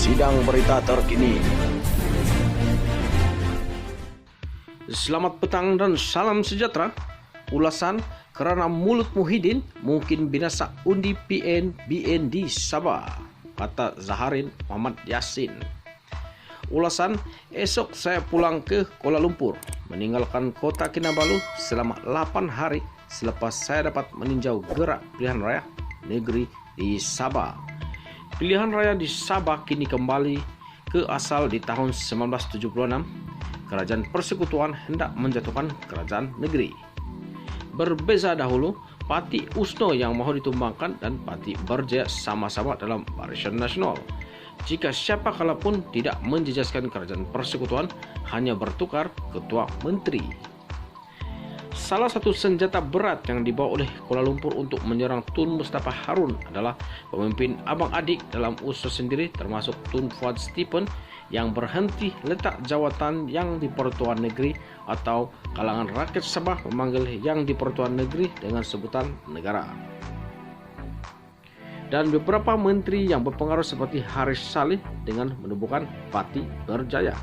Sidang berita terkini. Selamat petang dan salam sejahtera. Ulasan kerana mulut Muhyiddin mungkin binasa undi PN-BN di Sabah, kata Zaharin Muhammad Yassin. Ulasan, esok saya pulang ke Kuala Lumpur, meninggalkan kota Kinabalu selama 8 hari selepas saya dapat meninjau gerak pilihan raya negeri di Sabah. Pilihan raya di Sabah kini kembali ke asal di tahun 1976. Kerajaan Persekutuan hendak menjatuhkan kerajaan negeri. Berbeza dahulu, Parti USNO yang mahu ditumbangkan dan Parti Berjaya sama-sama dalam Barisan Nasional. Jika siapa kalapun tidak menjejaskan kerajaan Persekutuan, hanya bertukar ketua menteri. Salah satu senjata berat yang dibawa oleh Kuala Lumpur untuk menyerang Tun Mustafa Harun adalah pemimpin abang adik dalam usaha sendiri, termasuk Tun Fuad Stephen yang berhenti letak jawatan yang di Pertuan Negeri, atau kalangan rakyat Sabah memanggil yang di Pertuan Negeri dengan sebutan negara. Dan beberapa menteri yang berpengaruh seperti Haris Saleh dengan menubuhkan Parti Berjaya.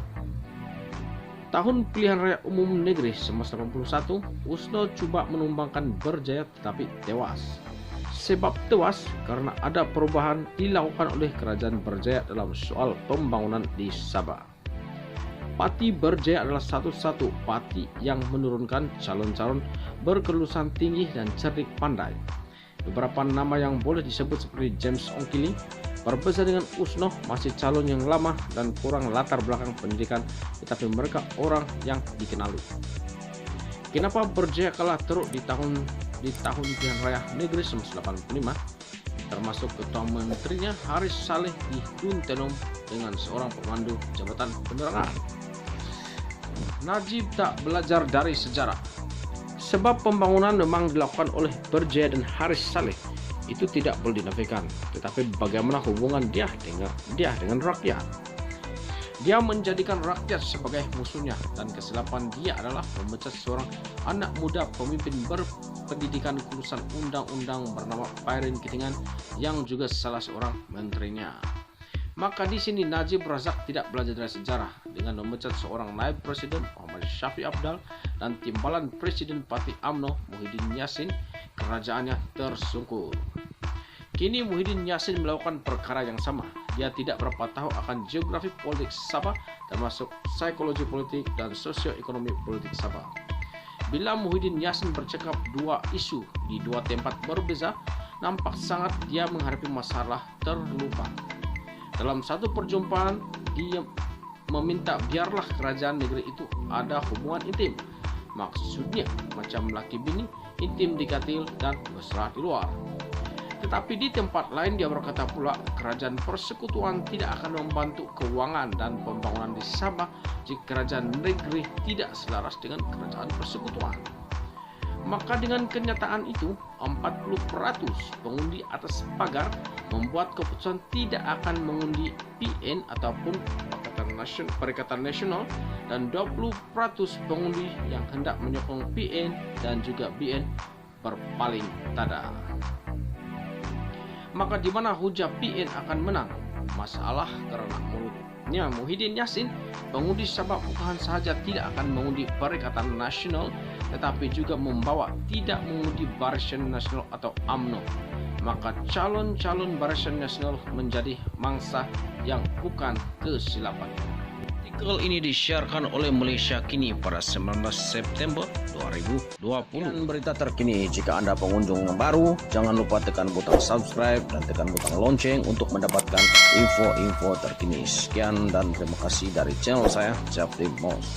Tahun pilihan raya umum negeri 1981, USNO cuba menumbangkan Berjaya tetapi tewas. Sebab tewas karena ada perubahan dilakukan oleh kerajaan Berjaya dalam soal pembangunan di Sabah. Parti Berjaya adalah satu-satu parti yang menurunkan calon-calon berkelulusan tinggi dan cerdik pandai. Beberapa nama yang boleh disebut seperti James Ongkili, berbeza dengan USNO, masih calon yang lama dan kurang latar belakang pendidikan, tetapi mereka orang yang dikenali. Kenapa Berjaya kalah teruk di tahun pilihan raya negeri 1985, termasuk ketua menterinya Haris Saleh diduntenom dengan seorang pemandu jabatan penerangan. Najib tak belajar dari sejarah. Sebab pembangunan memang dilakukan oleh Berjaya dan Haris Saleh, itu tidak boleh dinafikan. Tetapi bagaimana hubungan dia dengan rakyat? Dia menjadikan rakyat sebagai musuhnya, dan kesilapan dia adalah memecat seorang anak muda pemimpin berpendidikan lulusan undang-undang bernama Pairin Kitingan yang juga salah seorang menterinya. Maka di sini Najib Razak tidak belajar dari sejarah dengan memecat seorang naib presiden Muhammad Syafiq Abdal dan timbalan presiden Parti UMNO Muhyiddin Yassin. Kerajaannya tersungkur. Kini Muhyiddin Yassin melakukan perkara yang sama. Dia tidak berapa tahu akan geografi politik Sabah, termasuk psikologi politik dan sosioekonomi politik Sabah. Bila Muhyiddin Yassin bercakap dua isu di dua tempat berbeza, nampak sangat dia menghadapi masalah terlupa. Dalam satu perjumpaan, dia meminta biarlah kerajaan negeri itu ada hubungan intim. Maksudnya macam laki bini, intim di katil dan mesra di luar. Tetapi di tempat lain dia berkata pula kerajaan Persekutuan tidak akan membantu keuangan dan pembangunan di Sabah jika kerajaan negeri tidak selaras dengan kerajaan Persekutuan. Maka dengan kenyataan itu, 40% pengundi atas pagar membuat keputusan tidak akan mengundi PN ataupun Perikatan Nasional, dan 20% pengundi yang hendak menyokong PN dan juga BN berpaling tada. Maka di mana hujah PN akan menang? Masalah karena mulutnya Muhyiddin Yassin, pengundi Sabah bukan sahaja tidak akan mengundi Perikatan Nasional, tetapi juga membawa tidak mengundi Barisan Nasional atau UMNO. Maka calon-calon Barisan Nasional menjadi mangsa yang bukan kesilapan. Artikel ini disiarkan oleh Malaysia Kini pada 19 September 2020. Dan berita terkini, jika Anda pengunjung yang baru, jangan lupa tekan butang subscribe dan tekan butang lonceng untuk mendapatkan info-info terkini. Sekian dan terima kasih dari channel saya, Jafri Mos.